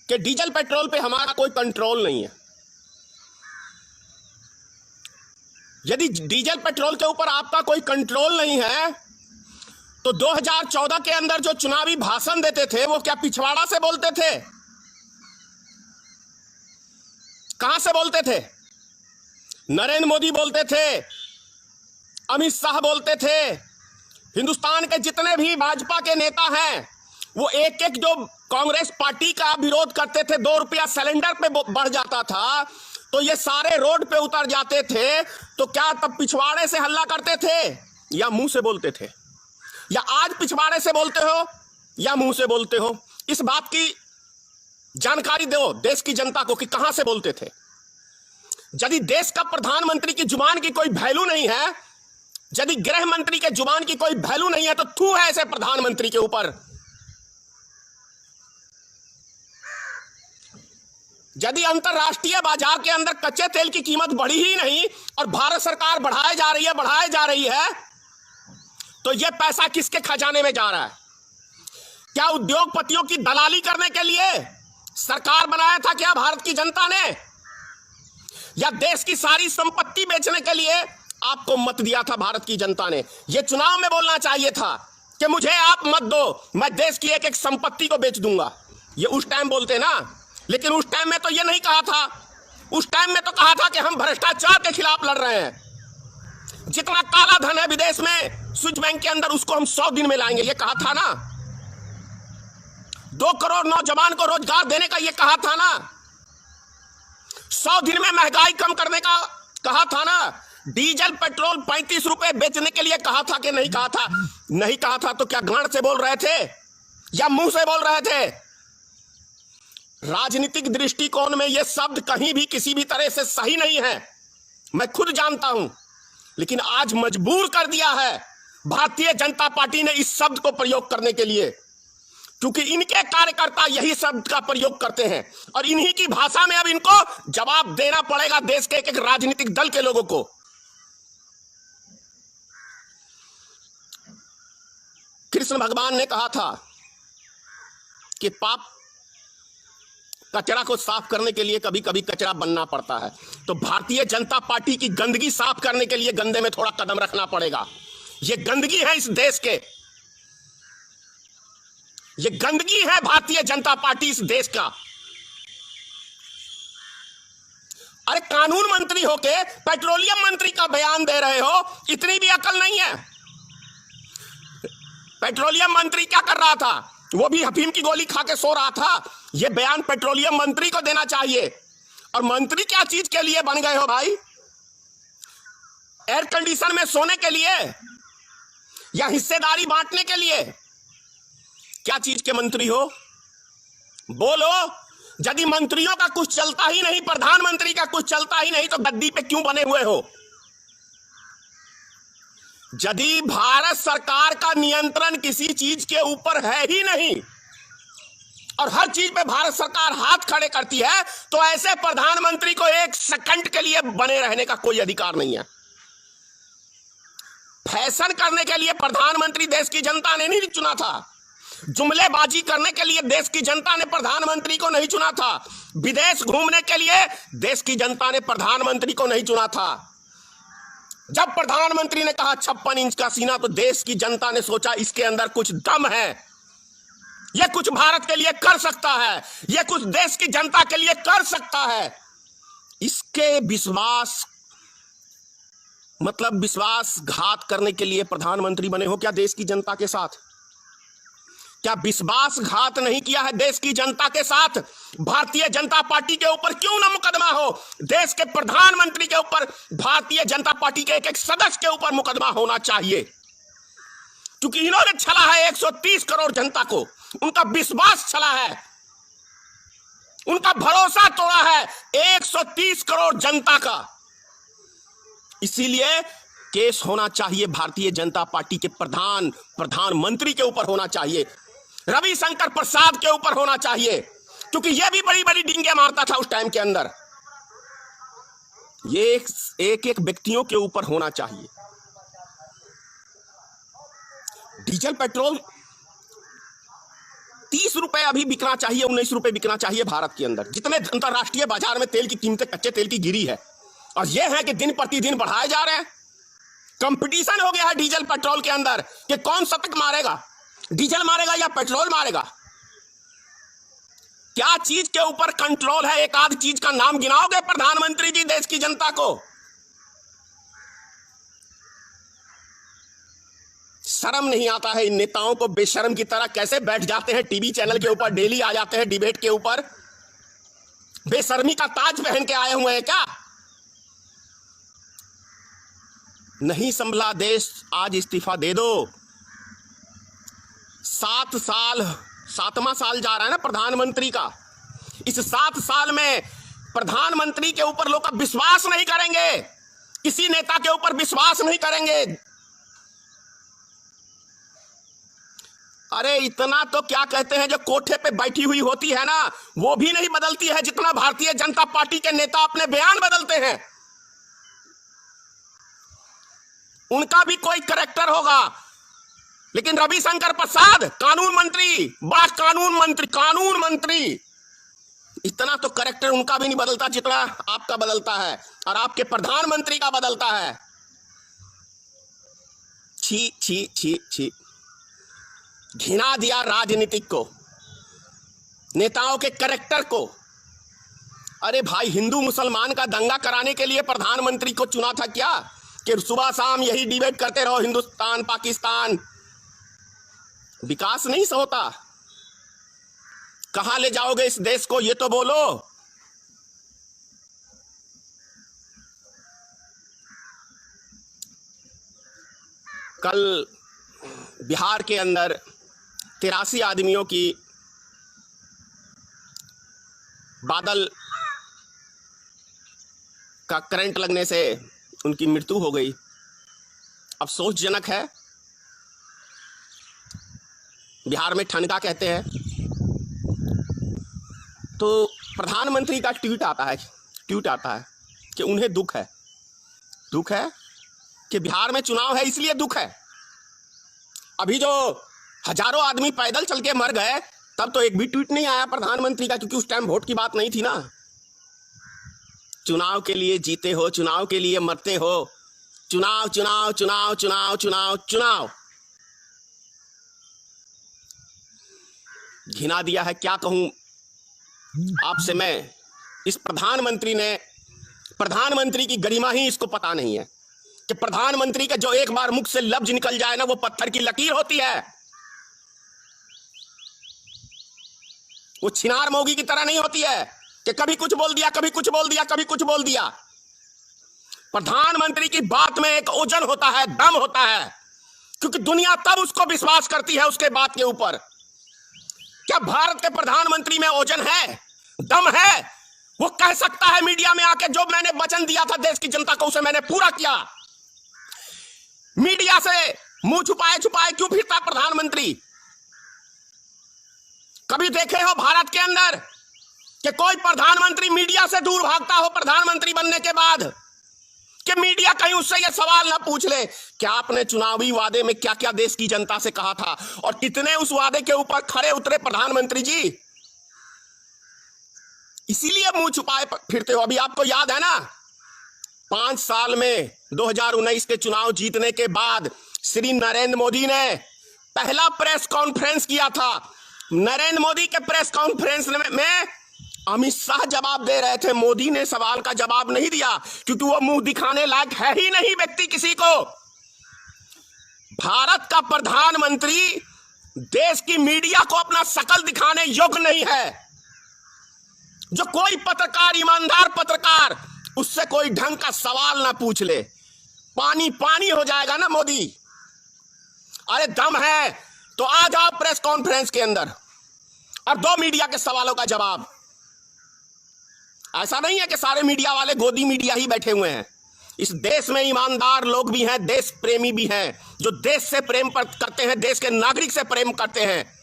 कि diesel petrol पे हमारा कोई कंट्रोल नहीं है। यदि डीजल पेट्रोल के ऊपर आपका कोई कंट्रोल नहीं है तो 2014 के अंदर जो चुनावी भाषण देते थे वो क्या पिछवाड़ा से बोलते थे? कहां से बोलते थे? नरेंद्र मोदी बोलते थे, अमित शाह बोलते थे, हिंदुस्तान के जितने भी भाजपा के नेता हैं वो एक एक जो कांग्रेस पार्टी का विरोध करते थे, 2 रुपया सिलेंडर पे बढ़ जाता था तो ये सारे रोड पे उतर जाते थे। तो क्या तब पिछवाड़े से हल्ला करते थे या मुंह से बोलते थे? या आज पिछवाड़े से बोलते हो या मुंह से बोलते हो? इस बात की जानकारी दो देश की जनता को कि कहां से बोलते थे। यदि देश का प्रधानमंत्री की जुबान की कोई वैल्यू नहीं है, यदि गृह मंत्री के जुबान की कोई वैल्यू नहीं है तो थू है ऐसे प्रधानमंत्री के ऊपर। यदि अंतरराष्ट्रीय बाजार के अंदर कच्चे तेल की कीमत बढ़ी ही नहीं और भारत सरकार बढ़ाए जा रही है तो यह पैसा किसके खजाने में जा रहा है? क्या उद्योगपतियों की दलाली करने के लिए सरकार बनाया था क्या भारत की जनता ने? या देश की सारी संपत्ति बेचने के लिए आपको मत दिया था भारत की जनता ने? यह चुनाव में बोलना चाहिए था कि मुझे आप मत दो, मैं देश की एक एक संपत्ति को बेच दूंगा। ये उस टाइम बोलते ना, लेकिन उस टाइम में तो ये नहीं कहा था। उस टाइम में तो कहा था कि हम भ्रष्टाचार के खिलाफ लड़ रहे हैं, जितना काला धन है विदेश में स्विस बैंक के अंदर उसको हम 100 दिन में लाएंगे, ये कहा था ना। 2 करोड़ नौजवान को रोजगार देने का ये कहा था ना। 100 दिन में महंगाई कम करने का कहा था ना। डीजल पेट्रोल 35 रुपए बेचने के लिए कहा था कि नहीं कहा था? नहीं कहा था तो क्या गांड से बोल रहे थे या मुंह से बोल रहे थे? राजनीतिक दृष्टिकोण में यह शब्द कहीं भी किसी भी तरह से सही नहीं है, मैं खुद जानता हूं, लेकिन आज मजबूर कर दिया है भारतीय जनता पार्टी ने इस शब्द को प्रयोग करने के लिए, क्योंकि इनके कार्यकर्ता यही शब्द का प्रयोग करते हैं और इन्हीं की भाषा में अब इनको जवाब देना पड़ेगा देश के एक एक राजनीतिक दल के लोगों को। कृष्ण भगवान ने कहा था कि पाप कचरा को साफ करने के लिए कभी कभी कचरा बनना पड़ता है। तो भारतीय जनता पार्टी की गंदगी साफ करने के लिए गंदे में थोड़ा कदम रखना पड़ेगा। ये गंदगी है इस देश के, ये गंदगी है भारतीय जनता पार्टी इस देश का। अरे कानून मंत्री होके पेट्रोलियम मंत्री का बयान दे रहे हो, इतनी भी अकल नहीं है। पेट्रोलियम मंत्री क्या कर रहा था? वो भी अफीम की गोली खा के सो रहा था। ये बयान पेट्रोलियम मंत्री को देना चाहिए। और मंत्री क्या चीज के लिए बन गए हो भाई? एयर कंडीशन में सोने के लिए या हिस्सेदारी बांटने के लिए? क्या चीज के मंत्री हो? बोलो। यदि मंत्रियों का कुछ चलता ही नहीं, प्रधानमंत्री का कुछ चलता ही नहीं, तो गद्दी पे क्यों बने हुए हो? यदि भारत सरकार का नियंत्रण किसी चीज के ऊपर है ही नहीं और हर चीज पे भारत सरकार हाथ खड़े करती है तो ऐसे प्रधानमंत्री को 1 सेकंड के लिए बने रहने का कोई अधिकार नहीं है। फैशन करने के लिए प्रधानमंत्री देश की जनता ने नहीं चुना था। जुमलेबाजी करने के लिए देश की जनता ने प्रधानमंत्री को नहीं चुना था। विदेश घूमने के लिए देश की जनता ने प्रधानमंत्री को नहीं चुना था। जब प्रधानमंत्री ने कहा 56 इंच का सीना तो देश की जनता ने सोचा इसके अंदर कुछ दम है, यह कुछ भारत के लिए कर सकता है, यह कुछ देश की जनता के लिए कर सकता है। इसके विश्वासघात करने के लिए प्रधानमंत्री बने हो क्या देश की जनता के साथ? क्या विश्वासघात नहीं किया है देश की जनता के साथ? भारतीय जनता पार्टी के ऊपर क्यों ना मुकदमा हो? देश के प्रधानमंत्री के ऊपर, भारतीय जनता पार्टी के एक एक सदस्य के ऊपर मुकदमा होना चाहिए, क्योंकि इन्होंने छला है 130 करोड़ जनता को। उनका विश्वास छला है, उनका भरोसा तोड़ा है 130 करोड़ जनता का। इसीलिए केस होना चाहिए भारतीय जनता पार्टी के प्रधानमंत्री के ऊपर होना चाहिए, रविशंकर प्रसाद के ऊपर होना चाहिए, क्योंकि यह भी बड़ी बड़ी डींगे मारता था उस टाइम के अंदर। ये एक एक व्यक्तियों के ऊपर होना चाहिए। डीजल पेट्रोल ₹30 अभी बिकना चाहिए, ₹19 बिकना चाहिए भारत के अंदर, जितने अंतरराष्ट्रीय बाजार में तेल की कीमतें कच्चे तेल की गिरी है। और यह है कि दिन प्रतिदिन बढ़ाए जा रहे हैं। कंपटीशन हो गया है डीजल पेट्रोल के अंदर कि कौन शतक मारेगा, डीजल मारेगा या पेट्रोल मारेगा। क्या चीज के ऊपर कंट्रोल है? एक आध चीज का नाम गिनाओगे प्रधानमंत्री जी देश की जनता को? शर्म नहीं आता है इन नेताओं को? बेशर्म की तरह कैसे बैठ जाते हैं टीवी चैनल के ऊपर, डेली आ जाते हैं डिबेट के ऊपर। बेशर्मी का ताज पहन के आए हुए हैं क्या? नहीं संभला देश, आज इस्तीफा दे दो। 7 साल, 7वां साल जा रहा है ना प्रधानमंत्री का। इस 7 साल में प्रधानमंत्री के ऊपर लोग विश्वास नहीं करेंगे, किसी नेता के ऊपर विश्वास नहीं करेंगे। अरे इतना तो क्या कहते हैं, जो कोठे पे बैठी हुई होती है ना, वो भी नहीं बदलती है जितना भारतीय जनता पार्टी के नेता अपने बयान बदलते हैं। उनका भी कोई कैरेक्टर होगा, लेकिन रविशंकर प्रसाद कानून मंत्री, बड़ा कानून मंत्री, इतना तो कैरेक्टर उनका भी नहीं बदलता जितना आपका बदलता है और आपके प्रधानमंत्री का बदलता है। छी छी छी छी, घिना दिया राजनीतिक को, नेताओं के कैरेक्टर को। अरे भाई, हिंदू मुसलमान का दंगा कराने के लिए प्रधानमंत्री को चुना था क्या कि सुबह शाम यही डिबेट करते रहो, हिंदुस्तान पाकिस्तान? विकास नहीं होता। कहां ले जाओगे इस देश को, ये तो बोलो। कल बिहार के अंदर 83 आदमियों की बादल का करंट लगने से उनकी मृत्यु हो गई। अफसोसजनक है। बिहार में ठनका कहते हैं। तो प्रधानमंत्री का ट्वीट आता है कि उन्हें दुख है कि बिहार में चुनाव है इसलिए दुख है। अभी जो हजारों आदमी पैदल चल के मर गए, तब तो एक भी ट्वीट नहीं आया प्रधानमंत्री का, क्योंकि उस टाइम वोट की बात नहीं थी ना। चुनाव के लिए जीते हो, चुनाव के लिए मरते हो, चुनाव चुनाव चुनाव चुनाव चुनाव चुनाव। घिना दिया है, क्या कहूं आपसे मैं। इस प्रधानमंत्री की गरिमा ही इसको पता नहीं है कि प्रधानमंत्री के जो एक बार मुख से लफ्ज निकल जाए ना, वो पत्थर की लकीर होती है। वो छिनार मोगी की तरह नहीं होती है कि कभी कुछ बोल दिया, कभी कुछ बोल दिया, कभी कुछ बोल दिया। प्रधानमंत्री की बात में एक ओजन होता है, दम होता है, क्योंकि दुनिया तब उसको विश्वास करती है उसके बात के ऊपर। क्या भारत के प्रधानमंत्री में ओजन है, दम है? वो कह सकता है मीडिया में आके, जो मैंने वचन दिया था देश की जनता को, उसे मैंने पूरा किया। मीडिया से मुंह छुपाए छुपाए क्यों फिरता प्रधानमंत्री? कभी देखे हो भारत के अंदर कि कोई प्रधानमंत्री मीडिया से दूर भागता हो प्रधानमंत्री बनने के बाद, कि मीडिया कहीं उससे यह सवाल ना पूछ ले कि आपने चुनावी वादे में क्या क्या देश की जनता से कहा था और कितने उस वादे के ऊपर खरे उतरे प्रधानमंत्री जी? इसीलिए मुंह छुपाए फिरते हो। अभी आपको याद है ना, 5 साल में 2019 के चुनाव जीतने के बाद श्री नरेंद्र मोदी ने पहला प्रेस कॉन्फ्रेंस किया था। नरेंद्र मोदी के प्रेस कॉन्फ्रेंस में अमित शाह जवाब दे रहे थे, मोदी ने सवाल का जवाब नहीं दिया, क्योंकि वो मुंह दिखाने लायक है ही नहीं व्यक्ति किसी को। भारत का प्रधानमंत्री देश की मीडिया को अपना शकल दिखाने योग्य नहीं है। जो कोई पत्रकार, ईमानदार पत्रकार, उससे कोई ढंग का सवाल ना पूछ ले, पानी पानी हो जाएगा ना मोदी। अरे दम है तो आ जाओ प्रेस कॉन्फ्रेंस के अंदर और दो मीडिया के सवालों का जवाब। ऐसा नहीं है कि सारे मीडिया वाले गोदी मीडिया ही बैठे हुए हैं। इस देश में ईमानदार लोग भी हैं, देश प्रेमी भी हैं, जो देश से प्रेम करते हैं, देश के नागरिक से प्रेम करते हैं।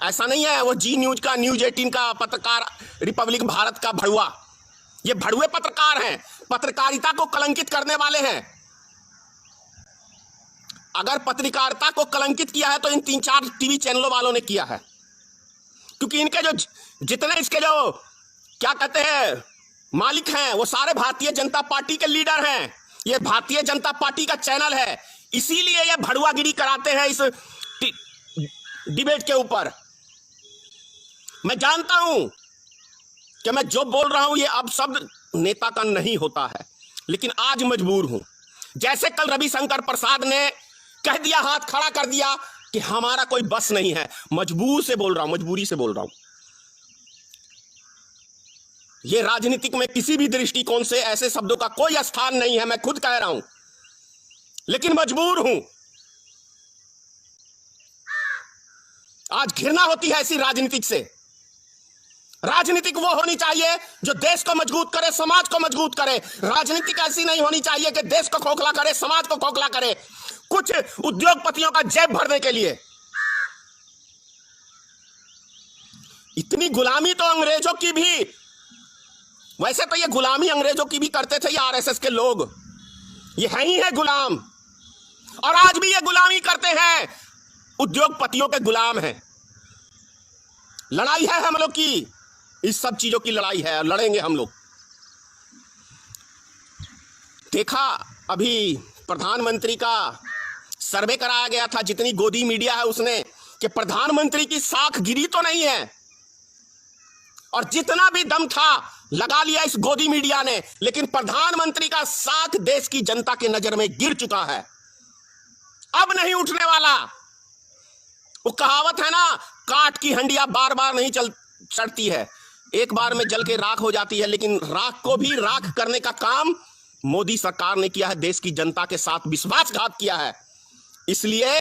ऐसा नहीं है वो जी न्यूज का, न्यूज 18 का पत्रकार, रिपब्लिक भारत का भड़ुआ। ये भड़ुए पत्रकार हैं, पत्रकारिता को कलंकित करने वाले हैं। अगर पत्रकारिता को कलंकित किया है तो इन 3-4 टीवी चैनलों वालों ने किया है। क्योंकि इनके जो जितने इसके जो क्या कहते हैं मालिक हैं वो सारे भारतीय जनता पार्टी के लीडर हैं। ये भारतीय जनता पार्टी का चैनल है, इसीलिए ये भड़ुआगिरी कराते हैं इस डिबेट के ऊपर। मैं जानता हूं कि मैं जो बोल रहा हूं ये अब शब्द नेता का नहीं होता है, लेकिन आज मजबूर हूं। जैसे कल रविशंकर प्रसाद ने कह दिया, हाथ खड़ा कर दिया कि हमारा कोई बस नहीं है, मजबूर से बोल रहा हूं, मजबूरी से बोल रहा हूं। ये राजनीतिक में किसी भी दृष्टिकोण से ऐसे शब्दों का कोई स्थान नहीं है, मैं खुद कह रहा हूं, लेकिन मजबूर हूं। आज घृणा होती है ऐसी राजनीतिक से। राजनीतिक वो होनी चाहिए जो देश को मजबूत करे, समाज को मजबूत करे। राजनीतिक ऐसी नहीं होनी चाहिए कि देश को खोखला करे, समाज को खोखला करे, कुछ उद्योगपतियों का जेब भरने के लिए। इतनी गुलामी तो अंग्रेजों की भी, वैसे तो ये गुलामी अंग्रेजों की भी करते थे ये आरएसएस के लोग, ये है ही है गुलाम, और आज भी ये गुलामी करते हैं, उद्योगपतियों के गुलाम हैं। लड़ाई है हम लोग की, इस सब चीजों की लड़ाई है, लड़ेंगे हम लोग। देखा अभी प्रधानमंत्री का सर्वे कराया गया था, जितनी गोदी मीडिया है उसने, कि प्रधानमंत्री की साख गिरी तो नहीं है, और जितना भी दम था लगा लिया इस गोदी मीडिया ने, लेकिन प्रधानमंत्री का साख देश की जनता की नजर में गिर चुका है, अब नहीं उठने वाला। वो कहावत है ना, काठ की हंडिया बार बार नहीं चढ़ती है, एक बार में जल के राख हो जाती है। लेकिन राख को भी राख करने का काम मोदी सरकार ने किया है, देश की जनता के साथ विश्वासघात किया है, इसलिए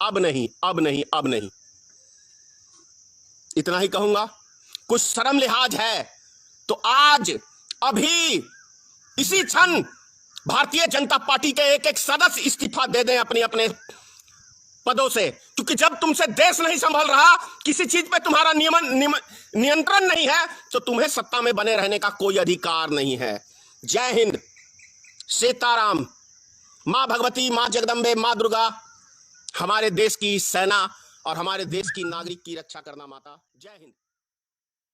अब नहीं, अब नहीं, अब नहीं। इतना ही कहूंगा। कुछ शर्म लिहाज है तो आज अभी इसी क्षण भारतीय जनता पार्टी के एक एक सदस्य इस्तीफा दे दें अपने अपने पदों से, क्योंकि जब तुमसे देश नहीं संभल रहा, किसी चीज पे तुम्हारा नियंत्रण नहीं है, तो तुम्हें सत्ता में बने रहने का कोई अधिकार नहीं है। जय हिंद, सीताराम, मां भगवती, मां जगदंबे, मां दुर्गा हमारे देश की सेना और हमारे देश की नागरिक की रक्षा करना माता। जय हिंद।